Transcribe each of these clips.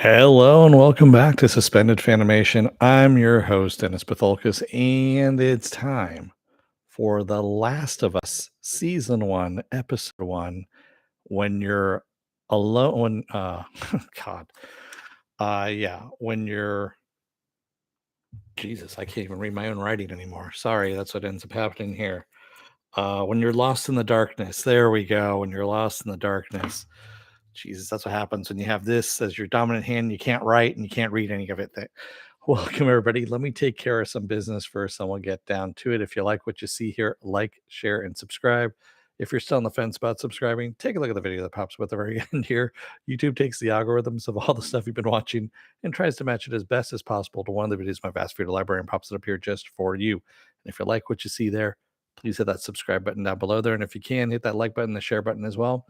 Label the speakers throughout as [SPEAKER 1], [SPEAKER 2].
[SPEAKER 1] Hello and welcome back to Suspended Fanimation. I'm your host, Dennis Bithoulkas, and it's time for The Last of Us Season 1, Episode 1. When you're alone, God, when you're, Jesus, I can't even read my own writing anymore. Sorry, that's what ends up happening here. When you're lost in the darkness, there we go. When you're lost in the darkness. Jesus, that's what happens when you have this as your dominant hand. You can't write and you can't read any of it. Welcome, everybody. Let me take care of some business first, and we'll get down to it. If you like what you see here, like, share, and subscribe. If you're still on the fence about subscribing, take a look at the video that pops up at the very end here. YouTube takes the algorithms of all the stuff you've been watching and tries to match it as best as possible to one of the videos in my vast video library and pops it up here just for you. And if you like what you see there, please hit that subscribe button down below there. And if you can, hit that like button, the share button as well.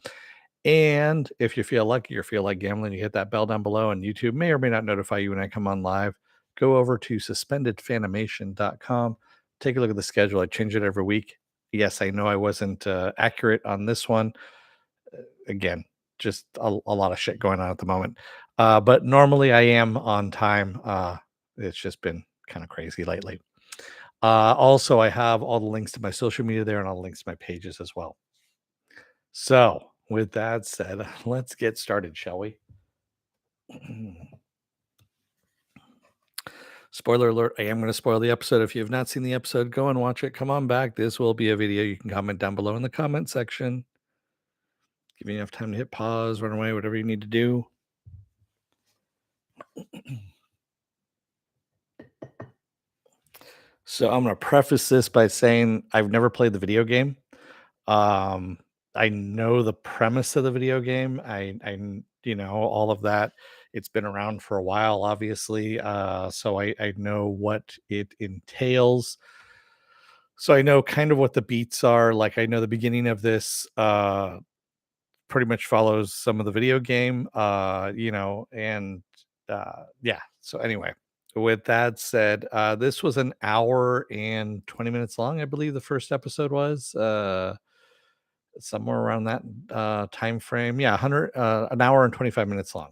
[SPEAKER 1] And if you feel lucky or feel like gambling, you hit that bell down below, and YouTube may or may not notify you when I come on live. Go over to suspendedfanimation.com. Take a look at the schedule. I change it every week. Yes, I know I wasn't accurate on this one. Again, just a lot of shit going on at the moment. But normally I am on time. It's just been kind of crazy lately. Also, I have all the links to my social media there and all the links to my pages as well. So, with that said, let's get started, shall we? Spoiler alert, I am going to spoil the episode. If you have not seen the episode, go and watch it. Come on back. This will be a video. You can comment down below in the comment section. Give you enough time to hit pause, run away, whatever you need to do. So I'm going to preface this by saying I've never played the video game. I know the premise of the video game. All of that. It's been around for a while, obviously. So I know what it entails. So I know kind of what the beats are. Like I know the beginning of this pretty much follows some of the video game, yeah. So anyway, with that said, this was an hour and 20 minutes long, I believe the first episode was. Somewhere around that time frame. Yeah, 100 an hour and 25 minutes long.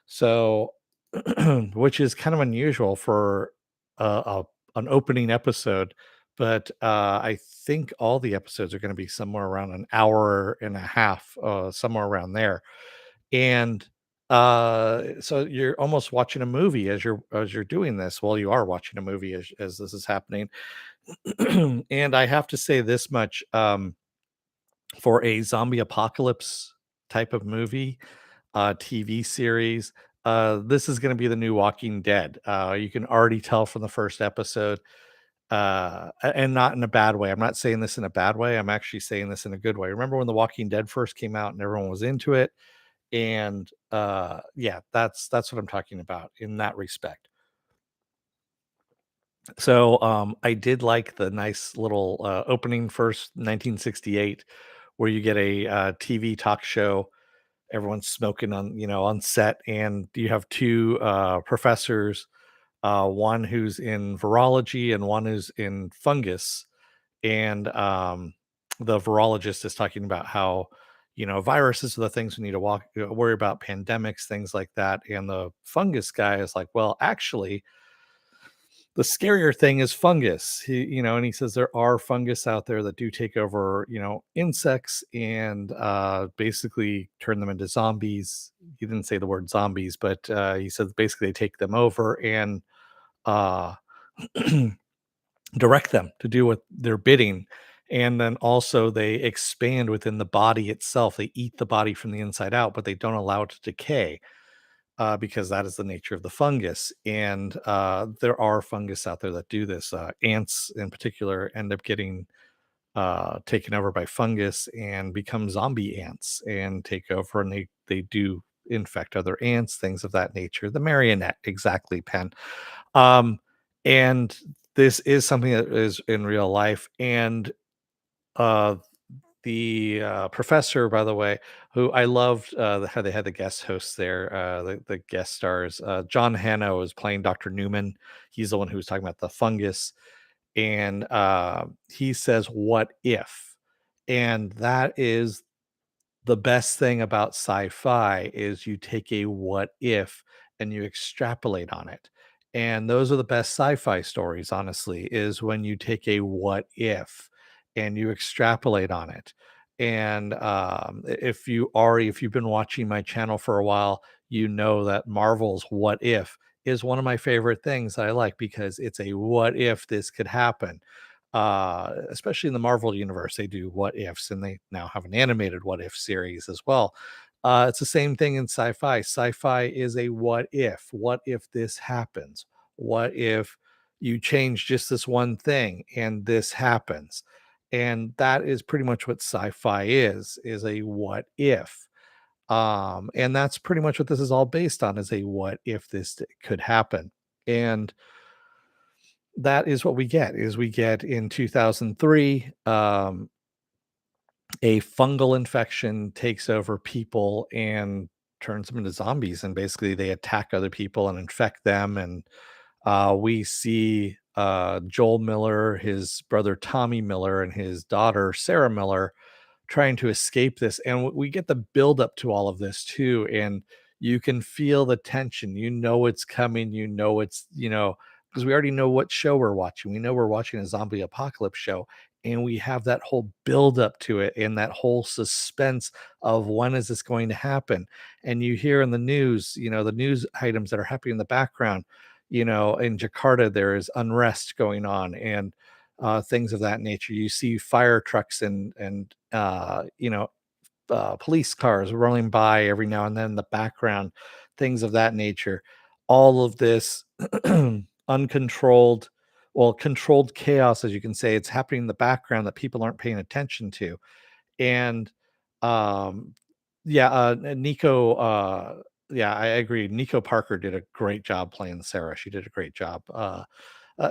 [SPEAKER 1] So which is kind of unusual for an opening episode, but I think all the episodes are going to be somewhere around an hour and a half, somewhere around there. And so you're almost watching a movie as you're doing this. Well, you are watching a movie as this is happening. And I have to say this much. For a zombie apocalypse type of movie, TV series, this is going to be the new Walking Dead. You can already tell from the first episode, and not in a bad way. I'm not saying this in a bad way. I'm actually saying this in a good way. Remember when The Walking Dead first came out and everyone was into it? And yeah, that's what I'm talking about in that respect. So I did like the nice little opening first 1968 where you get a TV talk show. Everyone's smoking on set, and you have two professors, one who's in virology and one who's in fungus. And the virologist is talking about how viruses are the things we need to worry about, pandemics, things like that. And the fungus guy is like, well, actually the scarier thing is fungus. And he says there are fungus out there that do take over, insects and basically turn them into zombies. He didn't say the word zombies, but he said basically they take them over and uh, direct them to do what they're bidding. And then also they expand within the body itself. They eat the body from the inside out, but they don't allow it to decay because that is the nature of the fungus. And there are fungus out there that do this. Ants, in particular, end up getting taken over by fungus and become zombie ants and take over, and they do infect other ants, things of that nature. The marionette, exactly, Pen. Um, and this is something that is in real life, and uh, the professor, by the way, who I loved, how they had the guest hosts there, the guest stars. John Hanna was playing Dr. Newman. He's the one who was talking about the fungus, and he says, "What if?" And that is the best thing about sci-fi is you take a what if and you extrapolate on it. And those are the best sci-fi stories, honestly, is when you take a what if and you extrapolate on it. And if you've been watching my channel for a while, you know that Marvel's What If is one of my favorite things that I like because it's a what if this could happen. Especially in the Marvel universe, they do what ifs, and they now have an animated what if series as well. It's the same thing in sci-fi. Sci-fi is a what if. What if this happens? What if you change just this one thing and this happens? And that is pretty much what sci-fi is a what if. And that's pretty much what this is all based on, is a what if could happen. And that is what we get in 2003, a fungal infection takes over people and turns them into zombies, and basically they attack other people and infect them. And we see Joel Miller, his brother Tommy Miller, and his daughter Sarah Miller trying to escape this. And we get the build up to all of this too. And you can feel the tension. You know it's coming. You know it's, because we already know what show we're watching. We know we're watching a zombie apocalypse show. And we have that whole build up to it and that whole suspense of when is this going to happen. And you hear in the news, the news items that are happening in the background. In Jakarta, there is unrest going on, and things of that nature. You see fire trucks and police cars rolling by every now and then in the background, things of that nature. All of this uncontrolled, well, controlled chaos, as you can say, it's happening in the background that people aren't paying attention to. And um, yeah, Nico. Yeah, I agree. Nico Parker did a great job playing Sarah. She did a great job.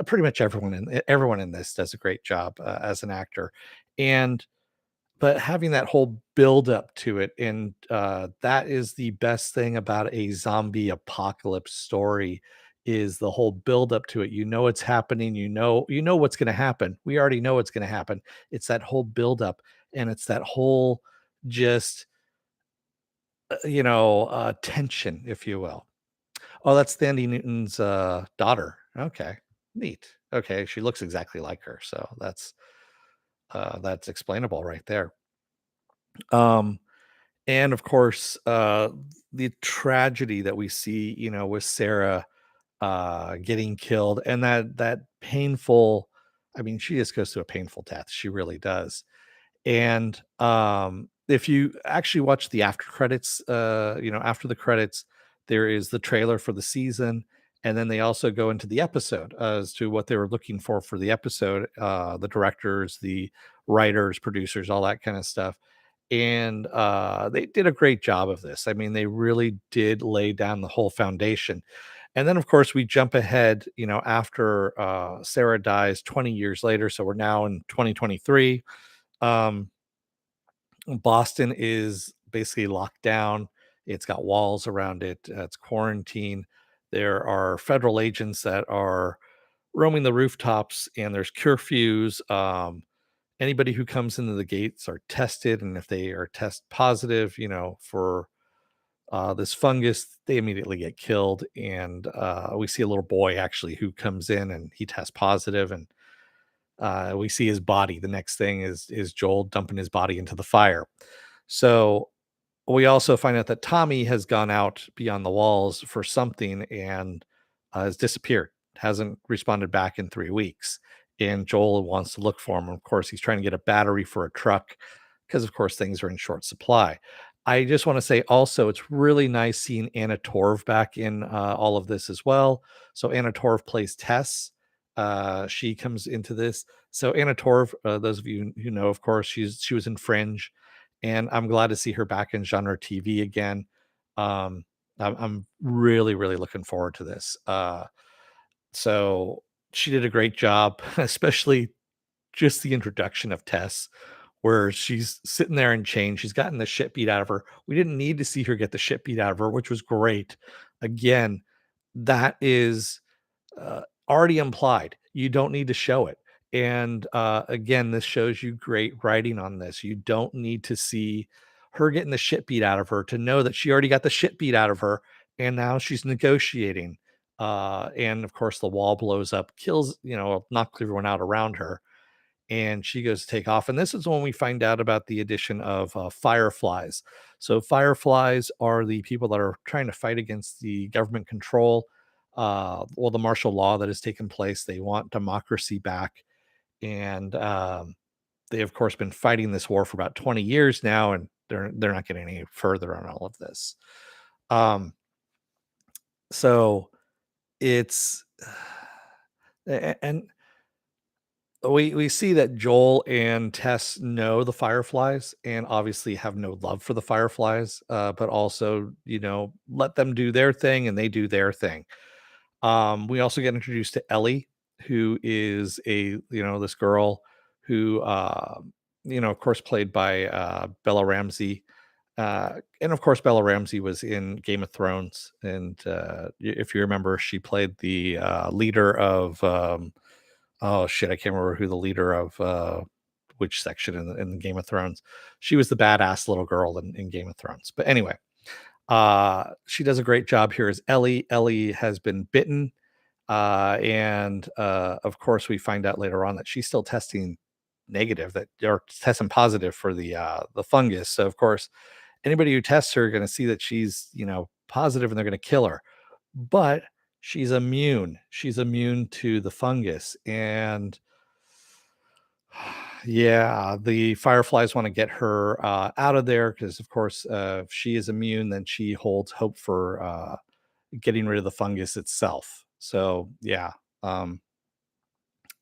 [SPEAKER 1] Pretty much everyone in this does a great job as an actor. And but having that whole build up to it, and that is the best thing about a zombie apocalypse story, is the whole build up to it. You know it's happening. You know what's going to happen. We already know what's going to happen. It's that whole build up, and it's that whole just tension, if you will. Oh, that's Thandie Newton's daughter. Okay, neat. Okay, she looks exactly like her, so that's explainable right there. Um, and of course, the tragedy that we see, with Sarah getting killed, and that painful. I mean, she just goes through a painful death. She really does. And if you actually watch the after credits, after the credits, there is the trailer for the season, and then they also go into the episode as to what they were looking for the episode, the directors, the writers, producers, all that kind of stuff. And they did a great job of this. I mean, they really did lay down the whole foundation. And then, of course, we jump ahead, after Sarah dies 20 years later. So we're now in 2023. um, Boston is basically locked down. It's got walls around it. It's quarantine. There are federal agents that are roaming the rooftops, and there's curfews. Anybody who comes into the gates are tested, and if they are test positive, for this fungus, they immediately get killed. And we see a little boy actually who comes in, and he tests positive, and we see his body. The next thing is Joel dumping his body into the fire. So we also find out that Tommy has gone out beyond the walls for something, and has disappeared, hasn't responded back in 3 weeks. And Joel wants to look for him. Of course, he's trying to get a battery for a truck because, of course, things are in short supply. I just want to say also, it's really nice seeing Anna Torv back in all of this as well. So Anna Torv plays Tess. She comes into this. So Anna Torv, those of you who know, of course, she was in Fringe, and I'm glad to see her back in genre TV again. Um, I'm really, really looking forward to this. So she did a great job, especially just the introduction of Tess, where she's sitting there in chains. She's gotten the shit beat out of her. We didn't need to see her get the shit beat out of her, which was great. Again, that is already implied. You don't need to show it. And again, this shows you great writing on this. You don't need to see her getting the shit beat out of her to know that she already got the shit beat out of her. and now she's negotiating. And of course, the wall blows up, kills, knocks everyone out around her, and she goes to take off. And this is when we find out about the addition of fireflies. So, fireflies are the people that are trying to fight against the government control, well, the martial law that has taken place. They want democracy back. And they, of course, been fighting this war for about 20 years now, and they're not getting any further on all of this. Um, so it's and we see that Joel and Tess know the Fireflies and obviously have no love for the Fireflies, but also, let them do their thing and they do their thing. We also get introduced to Ellie, who is this girl who, of course, played by Bella Ramsey. And of course, Bella Ramsey was in Game of Thrones. And if you remember, she played the leader of, oh shit, I can't remember who the leader of which section in the Game of Thrones. She was the badass little girl in Game of Thrones. But anyway, she does a great job here as Ellie. Ellie has been bitten. And of course, we find out later on that she's still testing negative, that or testing positive for the fungus. So of course, anybody who tests her are going to see that she's positive, and they're going to kill her. But she's immune. She's immune to the fungus, and yeah, the fireflies want to get her out of there because, of course, if she is immune, then she holds hope for getting rid of the fungus itself. So yeah, um,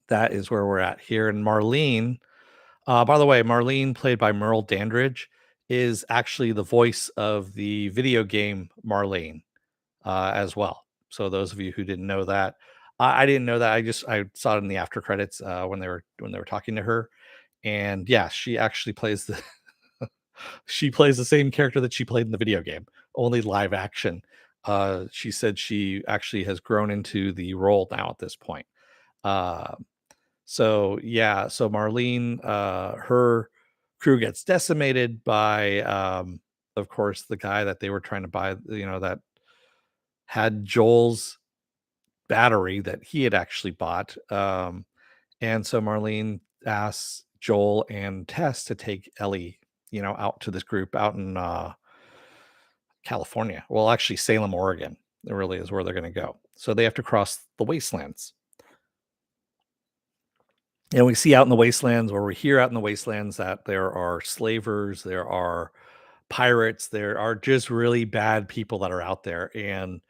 [SPEAKER 1] that is where we're at here. And Marlene, by the way, Marlene, played by Merle Dandridge, is actually the voice of the video game Marlene as well. So those of you who didn't know that, I didn't know that. I saw it in the after credits when they were talking to her, and yeah, she actually plays the she plays the same character that she played in the video game, only live action. She said she actually has grown into the role now at this point. Uh, so yeah, so Marlene, her crew gets decimated by, of course, the guy that they were trying to buy, that had Joel's battery that he had actually bought. And so Marlene asks Joel and Tess to take Ellie, out to this group out in California. Well, actually, Salem, Oregon. It really is where they're going to go. So they have to cross the wastelands. And we see out in the wastelands, or we hear out in the wastelands, that there are slavers, there are pirates, there are just really bad people that are out there. And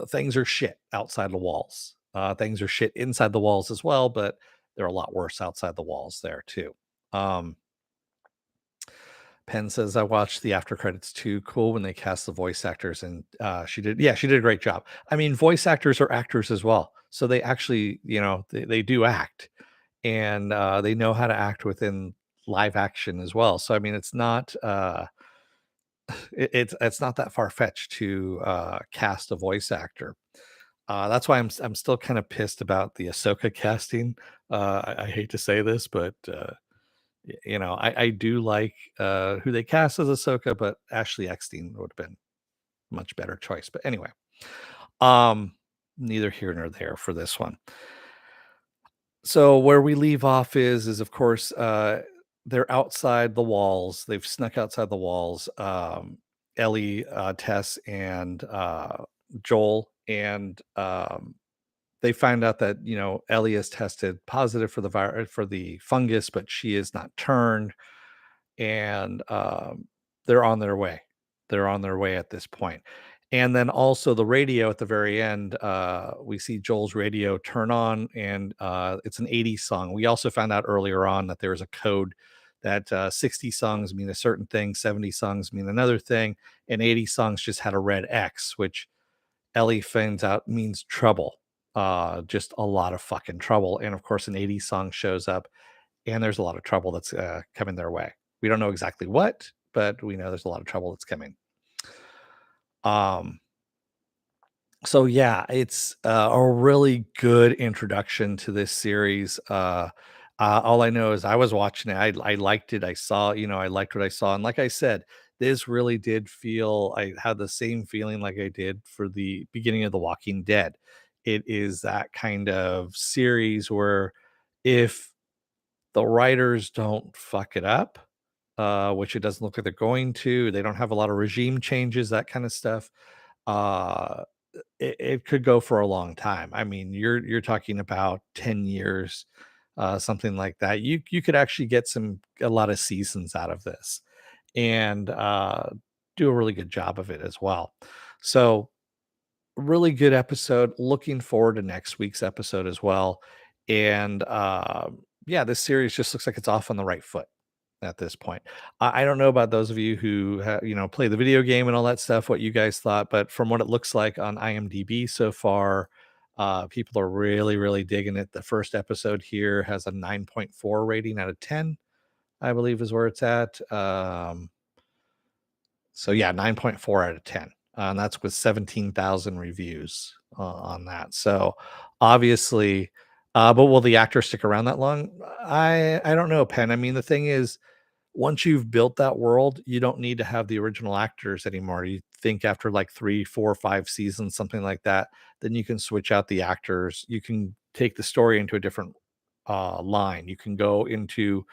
[SPEAKER 1] things are shit outside the walls. Things are shit inside the walls as well, but they're a lot worse outside the walls there too. Um, Penn says, I watched the after credits too. Cool when they cast the voice actors, and she did a great job. I mean, voice actors are actors as well, so they actually, they do act, and they know how to act within live action as well. So I mean, it's not it's not that far fetched to cast a voice actor. That's why I'm still kind of pissed about the Ahsoka casting. I hate to say this, but I do like who they cast as Ahsoka, but Ashley Eckstein would have been a much better choice. But anyway, um, neither here nor there for this one. So where we leave off is of course they're outside the walls. They've snuck outside the walls. Ellie, Tess, and Joel, and they find out that Ellie has tested positive for the virus, for the fungus, but she is not turned, and they're on their way. They're on their way at this point. And then also the radio at the very end, we see Joel's radio turn on, and it's an 80s song. We also found out earlier on that there is a code that 60 songs mean a certain thing, 70 songs mean another thing, and 80 songs just had a red X, which Ellie finds out means trouble. Just a lot of fucking trouble. And of course, an 80s song shows up, and there's a lot of trouble that's coming their way. We don't know exactly what, but we know there's a lot of trouble that's coming. Um, so yeah, it's a really good introduction to this series. All I know is I was watching it. I liked it. I saw, I liked what I saw. And like I said, This really did feel I had the same feeling like I did for the beginning of The Walking Dead. It is that kind of series where if the writers don't fuck it up, which it doesn't look like they're going to, they don't have a lot of regime changes, that kind of stuff. Uh, it could go for a long time. I mean, you're talking about 10 years, something like that. You could actually get a lot of seasons out of this and do a really good job of it as well. So, really good episode. Looking forward to next week's episode as well. And yeah, this series just looks like it's off on the right foot at this point. I don't know about those of you who play the video game and all that stuff, what you guys thought, but from what it looks like on IMDb so far, people are really, really digging it. The first episode here has a 9.4 rating out of 10, I believe is where it's at. So yeah, 9.4 out of 10. And that's with 17,000 reviews on that. So obviously, but will the actor stick around that long? I don't know, Penn. I mean, the thing is, once you've built that world, you don't need to have the original actors anymore. You think after like 3, 4, 5 seasons, something like that, then you can switch out the actors. You can take the story into a different line. You can go into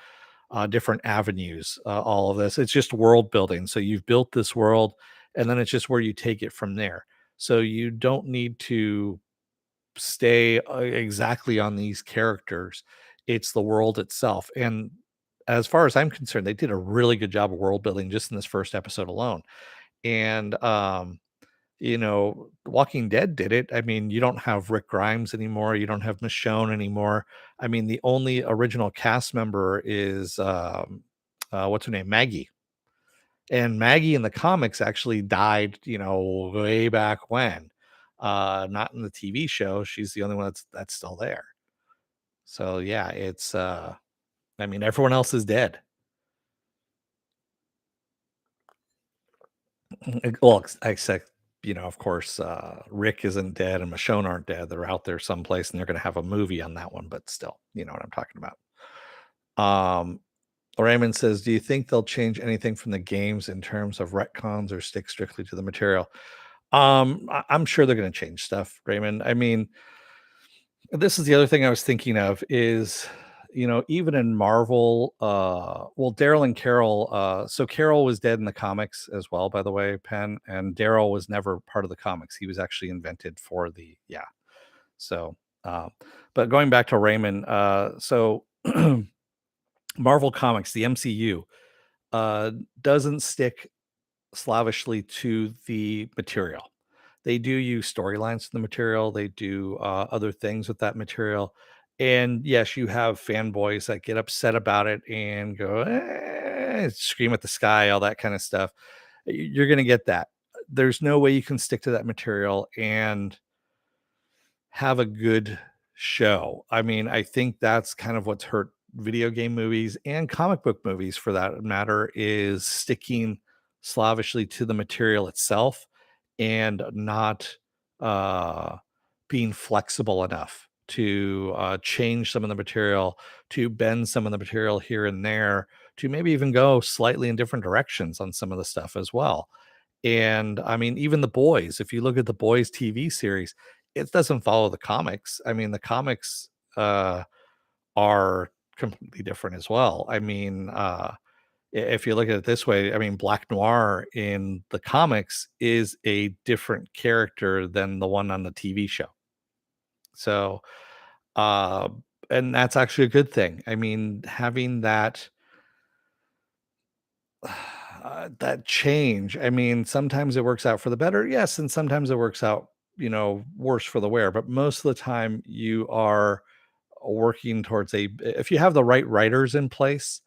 [SPEAKER 1] different avenues, all of this. It's just world building. So you've built this world, and then it's just where you take it from there. So you don't need to stay exactly on these characters. It's the world itself. And as far as I'm concerned, they did a really good job of world building just in this first episode alone. And Walking Dead did it. I mean, you don't have Rick Grimes anymore. You don't have Michonne anymore. I mean, the only original cast member is what's her name, Maggie. And Maggie in the comics actually died, way back when. Not in the TV show. She's the only one that's still there. So yeah, it's I mean, everyone else is dead. Well, except, of course, Rick isn't dead and Michonne aren't dead. They're out there someplace and they're going to have a movie on that one, but still, you know what I'm talking about. Um, Raymond says, do you think they'll change anything from the games in terms of retcons or stick strictly to the material? I'm sure they're going to change stuff, Raymond. I mean, this is the other thing I was thinking of is, even in Marvel, well, Daryl and Carol, so Carol was dead in the comics as well, by the way, Penn, and Daryl was never part of the comics. He was actually invented for yeah. So, uh, but going back to Raymond, so Marvel Comics, the MCU, uh, doesn't stick slavishly to the material. They do use storylines from the material. They do other things with that material. And yes, you have fanboys that get upset about it and go, scream at the sky, all that kind of stuff. You're going to get that. There's no way you can stick to that material and have a good show. I mean, I think that's kind of what's hurt video game movies and comic book movies for that matter is sticking slavishly to the material itself and not uh being flexible enough to change some of the material, to bend some of the material here and there, to maybe even go slightly in different directions on some of the stuff as well. And I mean, even The Boys, if you look at The Boys TV series, it doesn't follow the comics. I mean, the comics are completely different as well. I mean, if you look at it this way, I mean, Black Noir in the comics is a different character than the one on the TV show. So, uh, and that's actually a good thing. I mean, having that that change. I mean, sometimes it works out for the better, yes, and sometimes it works out, worse for the wear. But most of the time, you are working towards if you have the right writers in place,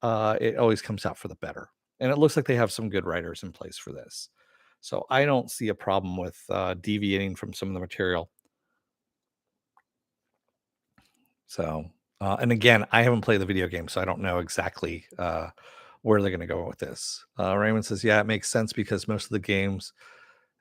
[SPEAKER 1] it always comes out for the better. And it looks like they have some good writers in place for this. So I don't see a problem with deviating from some of the material. So, and again, I haven't played the video game, so I don't know exactly where they're going to go with this. Raymond says, "Yeah, it makes sense because most of the games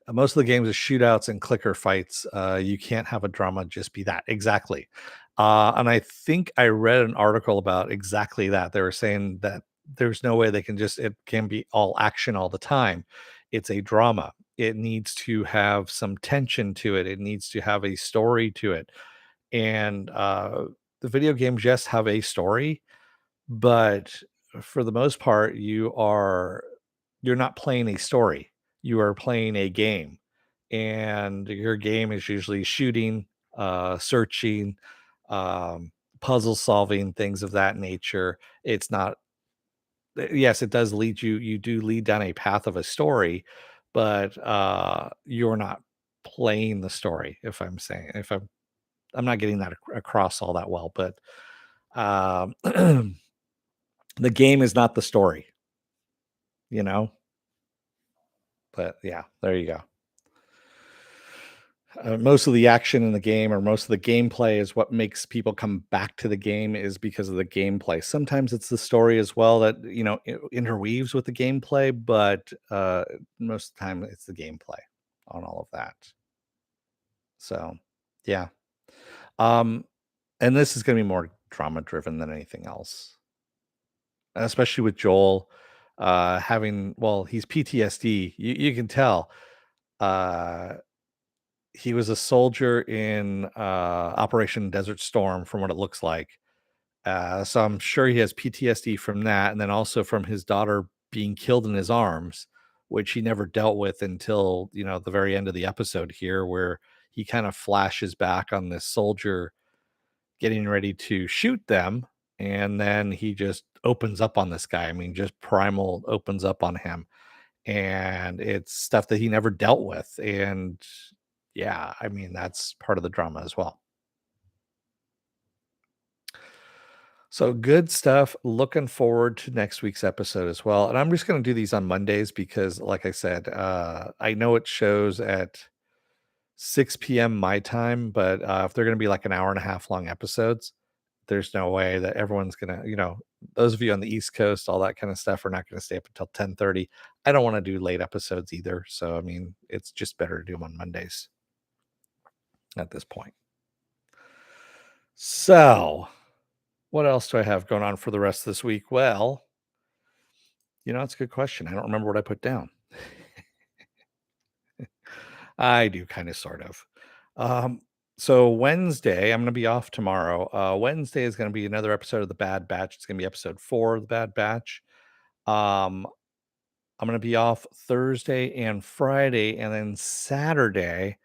[SPEAKER 1] are shootouts and clicker fights. You can't have a drama just be that exactly." And I think I read an article about exactly that. They were saying that there's no way they can just it can be all action all the time. It's a drama. It needs to have some tension to it. It needs to have a story to it. And the video games just have a story, but for the most part, you're not playing a story. You are playing a game, and your game is usually shooting, searching, um, puzzle solving, things of that nature. It's not yes, it does lead you you do lead down a path of a story, but, you're not playing the story, if I'm saying if I'm not getting that across all that well, but, um, the game is not the story, you know? But, yeah, there you go. Most of the action in the game or most of the gameplay is what makes people come back to the game is because of the gameplay. Sometimes it's the story as well that, interweaves with the gameplay, but, most of the time it's the gameplay on all of that. So, yeah. Um, and this is gonna be more drama driven than anything else, especially with Joel, having well, he's PTSD. You can tell. Uh he was a soldier in Operation Desert Storm, from what it looks like. So I'm sure he has PTSD from that, and then also from his daughter being killed in his arms, which he never dealt with until the very end of the episode here, where he kind of flashes back on this soldier getting ready to shoot them, and then he just opens up on this guy. I mean, just primal opens up on him, and it's stuff that he never dealt with. And yeah, I mean, that's part of the drama as well. So good stuff. Looking forward to next week's episode as well. And I'm just going to do these on Mondays because, like I said, I know it shows at 6 p.m. my time, but if they're going to be like an hour and a half long episodes, there's no way that everyone's going to, those of you on the East Coast, all that kind of stuff are not going to stay up until 10:30. I don't want to do late episodes either. So, I mean, it's just better to do them on Mondays at this point. So, what else do I have going on for the rest of this week? Well, that's a good question. I don't remember what I put down. I do kind of sort of. Um, so Wednesday, I'm going to be off tomorrow. Wednesday is going to be another episode of The Bad Batch. It's going to be episode 4 of The Bad Batch. Um, I'm going to be off Thursday and Friday, and then Saturday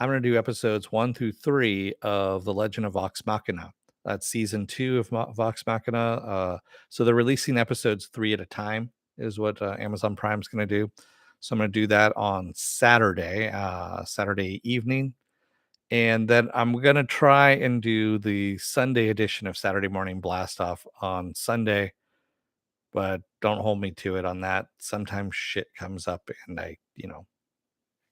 [SPEAKER 1] I'm going to do episodes 1 through 3 of The Legend of Vox Machina. That's season 2 of Vox Machina. So they're releasing episodes 3 at a time, is what Amazon Prime's going to do. So I'm going to do that on Saturday, Saturday evening. And then I'm going to try and do the Sunday edition of Saturday Morning Blast Off on Sunday, but don't hold me to it on that. Sometimes shit comes up and I,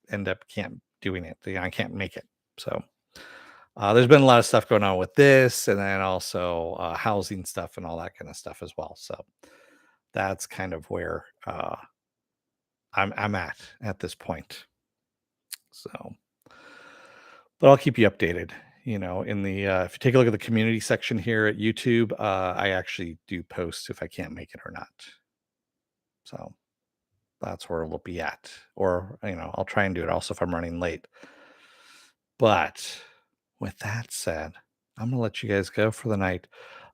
[SPEAKER 1] end up can't doing it. I can't make it. So there's been a lot of stuff going on with this, and then also housing stuff and all that kind of stuff as well. So that's kind of where I'm at this point. So, but I'll keep you updated. In the if you take a look at the community section here at YouTube, I actually do post if I can't make it or not. So that's where we'll be at. Or I'll try and do it also if I'm running late. But with that said, I'm gonna let you guys go for the night.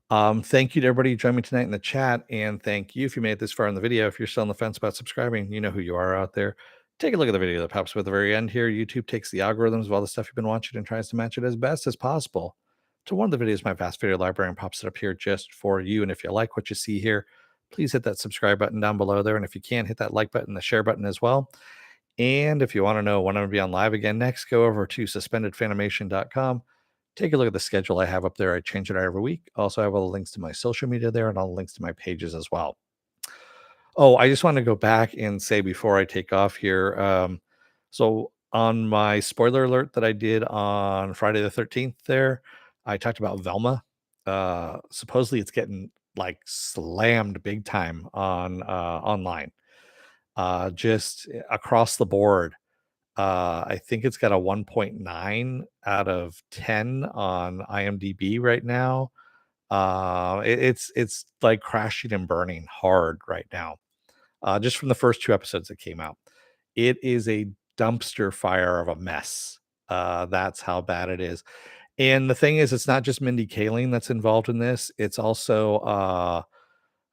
[SPEAKER 1] Thank you to everybody who joined me tonight in the chat, and thank you if you made it this far in the video. If you're still on the fence about subscribing, you know who you are out there. Take a look at the video that pops up at the very end here. YouTube takes the algorithms of all the stuff you've been watching and tries to match it as best as possible to one of the videos in my vast video library and pops it up here just for you. And if you like what you see here, please hit that subscribe button down below there. And if you can, hit that like button, the share button as well. And if you want to know when I'm going to be on live again next, go over to suspendedfanimation.com. Take a look at the schedule I have up there. I change it every week. Also, I have all the links to my social media there and all the links to my pages as well. Oh, I just want to go back and say before I take off here. So on my spoiler alert that I did on Friday the 13th there, I talked about Velma. Supposedly it's getting like slammed big time on online. Just across the board. I think it's got a 1.9 out of 10 on IMDb right now. It's like crashing and burning hard right now. Just from the first 2 episodes that came out. It is a dumpster fire of a mess. That's how bad it is. And the thing is, it's not just Mindy Kaling that's involved in this. It's also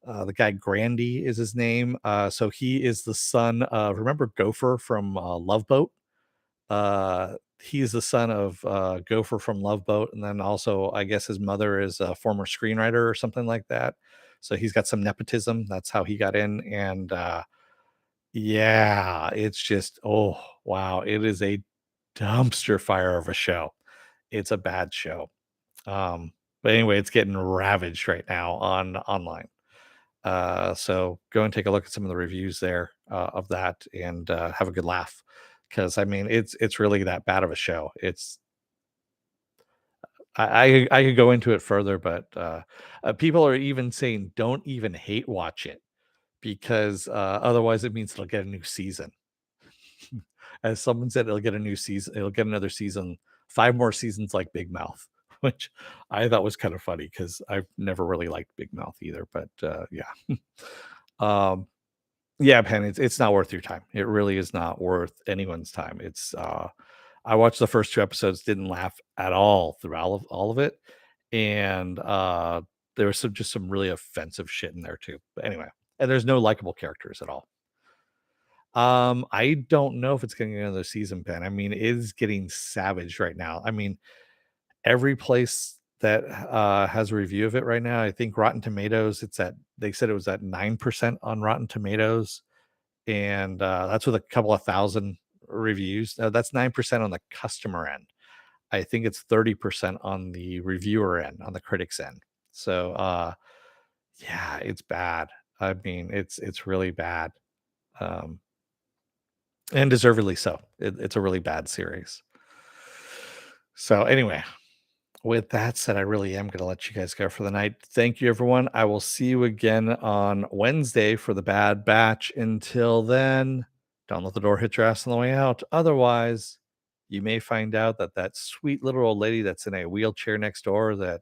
[SPEAKER 1] the guy Grandy is his name. So he is the son of, remember Gopher from Love Boat? He's the son of Gopher from Love Boat, and then also I guess his mother is a former screenwriter or something like that. So he's got some nepotism. That's how he got in. And yeah, it's just, oh wow, it is a dumpster fire of a show. It's a bad show. But anyway, it's getting ravaged right now on online. So go and take a look at some of the reviews there of that and have a good laugh. Because I mean, it's really that bad of a show. It's I could go into it further, but people are even saying don't even hate watch it because otherwise it means it'll get a new season. As someone said, it'll get a new season. It'll get another season, 5 more seasons like Big Mouth, which I thought was kind of funny because I've never really liked Big Mouth either. But yeah, um, yeah, Penn, it's not worth your time. It really is not worth anyone's time. It's I watched the first 2 episodes, didn't laugh at all through all of it, and there was some really offensive shit in there too. But anyway, and there's no likable characters at all. I don't know if it's getting another season, Pen. I mean, it is getting savage right now. I mean, every place that has a review of it right now, I think Rotten Tomatoes, it's at they said it was at 9% on Rotten Tomatoes, and that's with a couple of thousand reviews. That's 9% on the customer end. I think it's 30% on the reviewer end, on the critics end. So yeah, it's bad. I mean, it's really bad. Um, and deservedly so. It's a really bad series. So anyway, with that said, I really am going to let you guys go for the night. Thank you, everyone. I will see you again on Wednesday for the Bad Batch. Until then, don't let the door hit your ass on the way out. Otherwise, you may find out that that sweet little old lady that's in a wheelchair next door that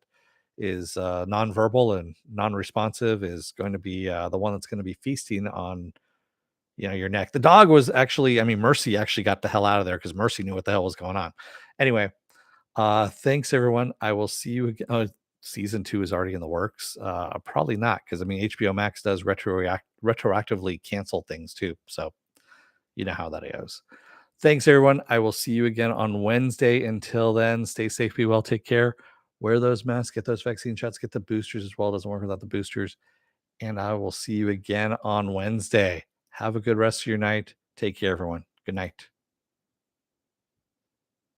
[SPEAKER 1] is nonverbal and non-responsive is going to be the one that's going to be feasting on your neck. The dog was actually, I mean, Mercy actually got the hell out of there because Mercy knew what the hell was going on. Anyway, thanks everyone. I will see you again. Season 2 is already in the works. Probably not, because I mean HBO Max does retroactively cancel things too. So you know how that goes. Thanks everyone. I will see you again on Wednesday. Until then, stay safe, be well, take care. Wear those masks, get those vaccine shots, get the boosters as well. It doesn't work without the boosters. And I will see you again on Wednesday. Have a good rest of your night. Take care, everyone. Good night.